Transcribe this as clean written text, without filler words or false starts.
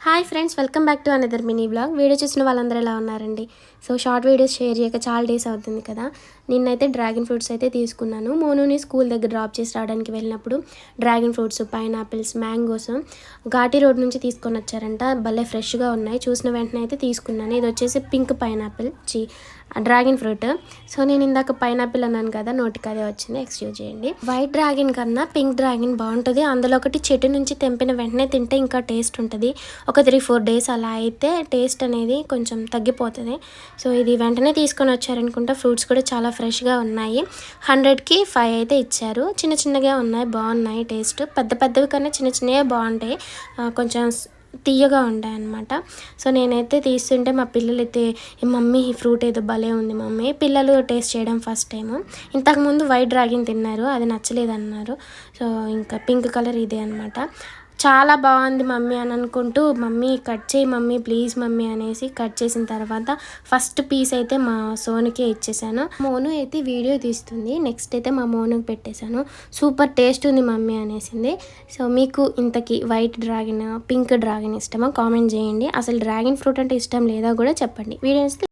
Hi friends, welcome back to another mini blog. Video చూసిన వాళ్ళందరూ ఎలా ఉన్నారండి? సో షార్ట్ వీడియోస్ షేర్ చేయక చాలా డేస్ అవుతుంది కదా. నిన్నైతే డ్రాగన్ ఫ్రూట్స్ అయితే తీసుకున్నాను. మోనుని స్కూల్ దగ్గర డ్రాప్ చేసి రావడానికి వెళ్ళినప్పుడు dragon fruits, pineapples, mangoes ఘాటీ road నుంచి తీసుకొని వచ్చారంట. భలే ఫ్రెష్గా ఉన్నాయి. చూసిన వెంటనే అయితే తీసుకున్నాను. ఇది వచ్చేసి pink pineapple dragon fruit. So నేను ఇందాక పైనాపిల్ అన్నాను కదా, నోటికి అదే వచ్చింది, ఎక్స్క్యూజ్ చేయండి. వైట్ డ్రాగన్ కన్నా పింక్ డ్రాగన్ బాగుంటుంది. అందులో ఒకటి చెట్టు నుంచి తెంపిన వెంటనే తింటే ఇంకా టేస్ట్ ఉంటుంది. ఒక 3-4 డేస్ అలా అయితే టేస్ట్ అనేది కొంచెం తగ్గిపోతుంది. సో ఇది వెంటనే తీసుకొని వచ్చారనుకుంటా. ఫ్రూట్స్ కూడా చాలా ఫ్రెష్గా ఉన్నాయి. 100కి 5 అయితే ఇచ్చారు. చిన్న చిన్నగా ఉన్నాయి, బాగున్నాయి. టేస్ట్ పెద్ద పెద్దవి కన్నా చిన్న చిన్నవే బాగుంటాయి. కొంచెం తీయగా ఉంటాయి అన్నమాట. సో నేనైతే తీస్తుంటే మా పిల్లలు అయితే, మమ్మీ ఈ ఫ్రూట్ ఏదో భలే ఉంది మమ్మీ. పిల్లలు టేస్ట్ చేయడం ఫస్ట్ టైము. ఇంతకుముందు వైట్ డ్రాగన్ తిన్నారు, అది నచ్చలేదన్నారు. సో ఇంకా పింక్ కలర్ ఇదే అనమాట. చాలా బాగుంది మమ్మీ అని అనుకుంటూ, మమ్మీ కట్ చేయి మమ్మీ ప్లీజ్ మమ్మీ అనేసి కట్ చేసిన తర్వాత ఫస్ట్ పీస్ అయితే మా సోనుకే ఇచ్చేసాను. మోను అయితే వీడియో తీస్తుంది. నెక్స్ట్ అయితే మా మోనుకి పెట్టేశాను. సూపర్ టేస్ట్ ఉంది మమ్మీ అనేసింది. సో మీకు ఇంతకీ వైట్ డ్రాగన్, పింక్ డ్రాగన్ ఇష్టమా? కామెంట్ చేయండి. అసలు డ్రాగన్ ఫ్రూట్ అంటే ఇష్టం లేదా కూడా చెప్పండి. వీడియోస్